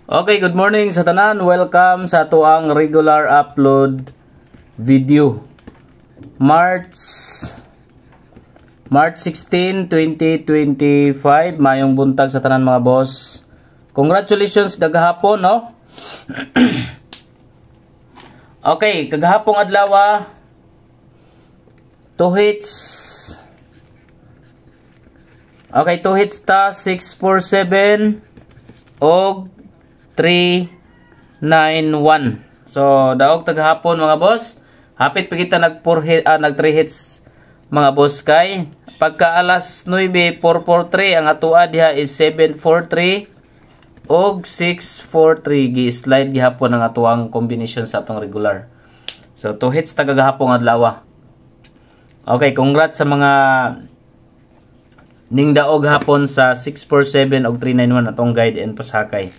Okay, good morning sa tanan. Welcome sa tuang regular upload video. March 16, 2025. Mayong buntag sa tanan mga boss. Congratulations kagahapon, no? Okay, kagahapong adlaw 2 hits. Okay, 2 hits ta 647 og 391. So, daog taghapon mga boss. Hapit pa kita nag 3 hits mga boss kay. Pagka alas 9, 443. Ang atua diha is 743 og 643. Gi-slide gihapon ang atuang combination sa atong regular. So, 2 hits tagagahapon adlaw. Okay, congrats sa mga ning daog hapon sa 647 og 391 atong guide and pasakay.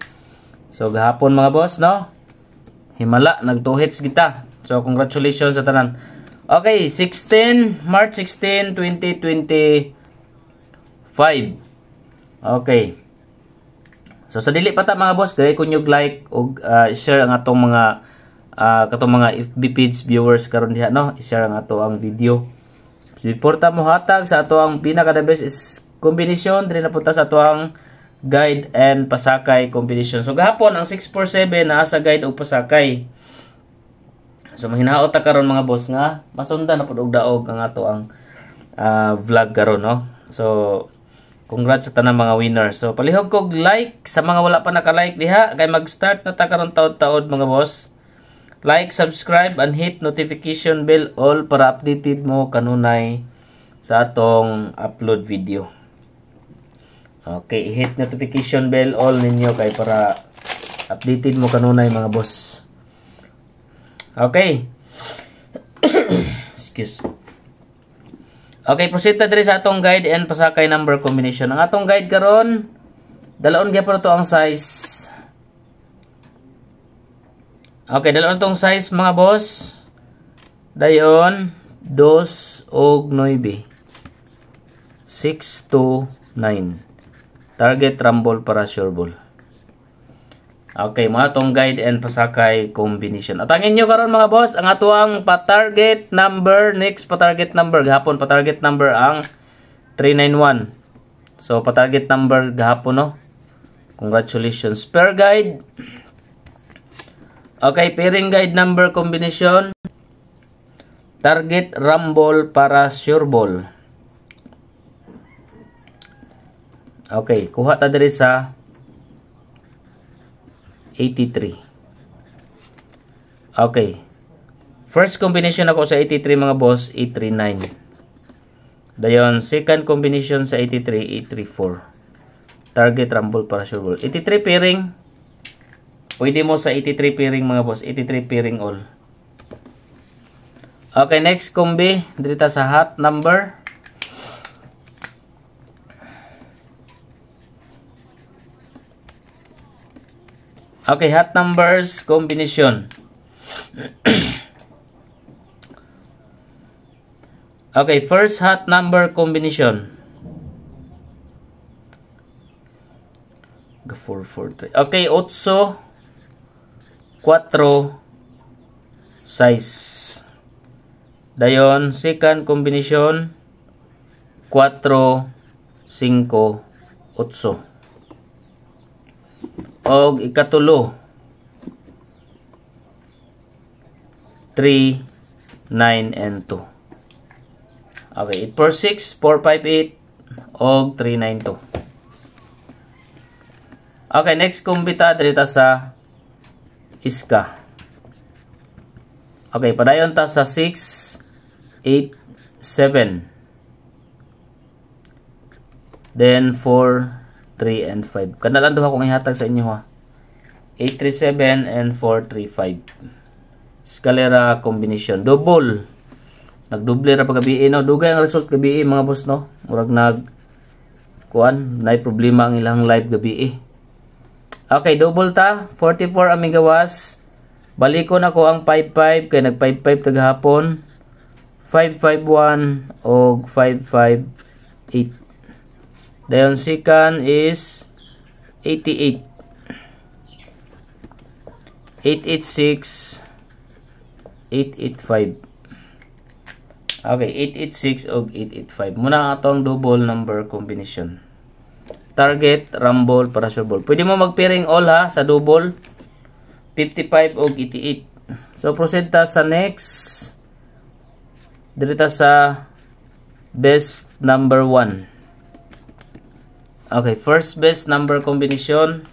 So gahapon mga boss, no? Himala nag 2 hits kita. So congratulations sa tanan. Okay, March 16, 2025. Okay. So sa dili pa ta mga boss, kay kun yung like og share ang atong mga katong mga FB page viewers karon diha, no? I-share ang ato ang video. Before ta mo hatag sa ato ang pinaka the best is combination, diri na punta sa ato ang guide and pasakay combination. So gahapon ang 647 naa sa guide ug pasakay. So mahinaot ta karon mga boss nga masundan na pud og daog ang ato ang vlog karon, no. So congrats sa tanang mga winner. So palihog kog like sa mga wala pa naka-like diha kay mag-start na ta karon taud-taud mga boss. Like, subscribe and hit notification bell all para updated mo kanunay sa atong upload video. Okay, hit notification bell all ninyo kay para updated mo kanunay mga boss. Okay. Excuse. Okay, proceed ta diri sa atong guide and pasakay number combination. Ang atong guide karon dalaon gyapon to ang size. Okay, dalaon tong size mga boss. Dayon 2 og 9. 6 to 9. Target rumble para sure ball. Okay, mga tong guide and pasakay combination. Atangin nyo karon mga boss, ang atuang pa-target number, next pa-target number, gahapon pa-target number ang 391. So, pa-target number gahapon, no? Congratulations. Per guide. Okay, pairing guide number combination. Target rumble para sure ball. Okay, kuha ta diri sa 83. Okay. First combination ako sa 83 mga boss, 839. Dayon, second combination sa 83, 834. Target rumble para sure ball. 83 pairing. Pwede mo sa 83 pairing mga boss, 83 pairing all. Okay, next combi, dito sa hot number. Okay, hot numbers combination. Okay, first hot number combination. 443. Okay, 8 4 6. Dayon, second combination 4 5 8. Og ikatulo 3 9 and 2. Okay, 8 4 6 4 5 8 og 3 9 2. Okay, next kumbita dito sa iska. Okay, padayon ta sa 6 8 7. Then 4 3 and 5. Kanalan duha kong ihatag sa inyo ha. 837 and 435. Scalera combination. Double. Nagdoble ra pagabi, no? Dugay ang result gabi mga boss, no? Murag kuan, nay problema ang ilang live gabi. Okay, double ta. 44 ang megawas. Balikon ako ang 55 kay nag 55 tagahapon. 551 o 558. Dayon second is 88. 886 885. Okay, 886 og 885. Muna atong double number combination. Target, rumble, para sure ball. Pwede mo mag-pairing all ha sa double. 55 og 88. So proceed ta sa next. Dito sa best number 1. Okay, first best number combination.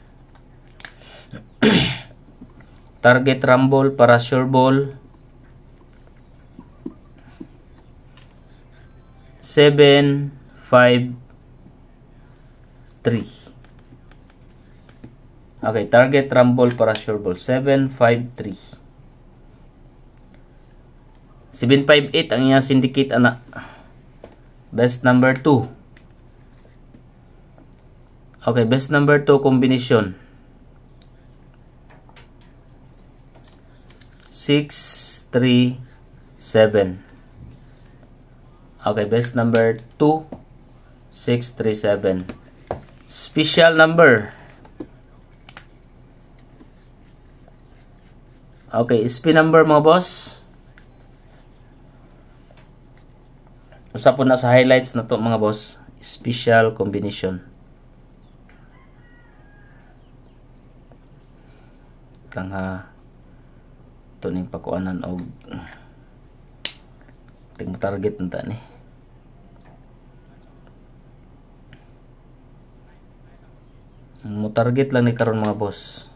Target, rumble, para sure ball. 7, 5, 3. Okay, target, rumble, para sure ball. 7, 5, 3. 758 ang iyang syndicate ana. Best number 2. Okay, best number 2 combination. 6, 3, 7. Okay, best number 2, 6, 3, 7. Special number. Okay, SP number mga boss. Usapon na sa highlights na to mga boss. Special combination. Tangha ito ning pakuanan og ting target nta ni. Mo target lang ni karon mga boss.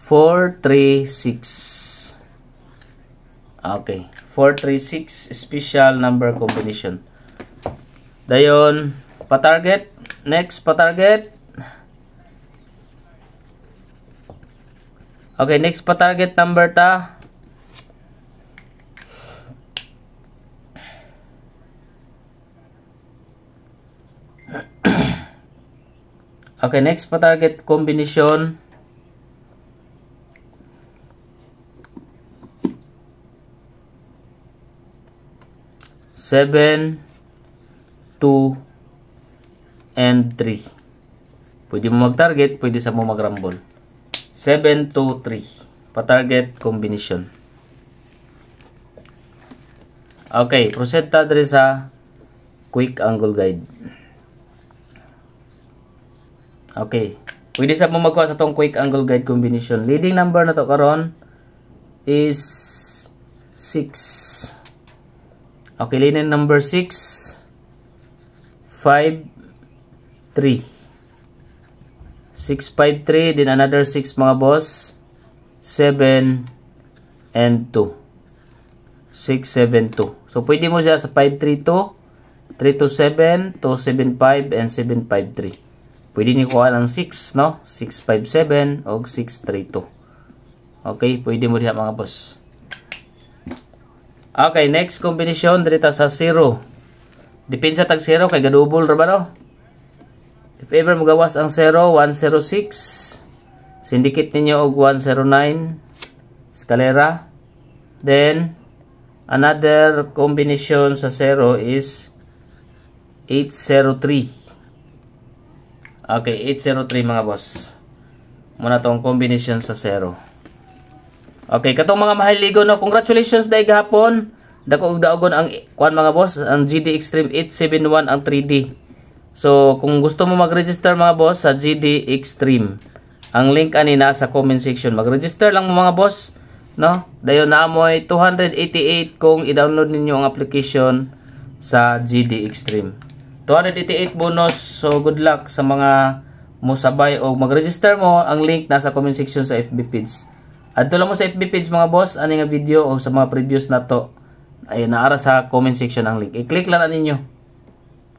4, 3, 6. Okay, 4, 3, 6 special number combination. Dayon pa-target, next pa-target. Okay, next pa-target number ta. Okay, next pa-target combination. 7, 2, and 3. Pwede mo mag-target, pwede sa mo mag-rumble. 7, 2, 3. Pa-target combination. Okay, proceed ta diri sa quick angle guide. Okay, pwede sa mo magkuha sa tong quick angle guide combination. Leading number na to karon is 6. Okay, leading number 6, 5, 3. 6, 5, 3. Then another 6 mga boss. 7 and 2. 6, 7, 2. So, pwede mo siya sa 5, 3, 2. 3, 2, 7. 2, 7, 5. And 7, 5, 3. Pwede niyo kuha ng 6, no? 6, 5, 7. O 6, 3, 2. Okay, pwede mo diha mga boss. Okay, next combination dirita sa 0. Depende sa tag 0 kay gadouble ra ba no? If ever magawas ang 0, 106. Syndicate ninyo og 109 escalera. Then another combination sa 0 is 803. Okay, 803 mga boss. Muna tong combination sa 0. Okay, katong mga mahaligo no, congratulations dai gahapon. Dako og daogon ang kuan mga boss, ang GD Extreme 871 ang 3D. So, kung gusto mo mag-register mga boss sa GD Extreme, ang link ani na sa comment section. Mag-register lang mo mga boss, no? Dayon na amoy 288 kung i-download ninyo ang application sa GD Extreme. 288 bonus. So, good luck sa mga musabay o mag-register mo. Ang link nasa comment section sa FB page. Adto lang mo sa FB page mga boss, ani nga video o sa mga previous na to ay naara sa comment section ang link. I-click lang ninyo.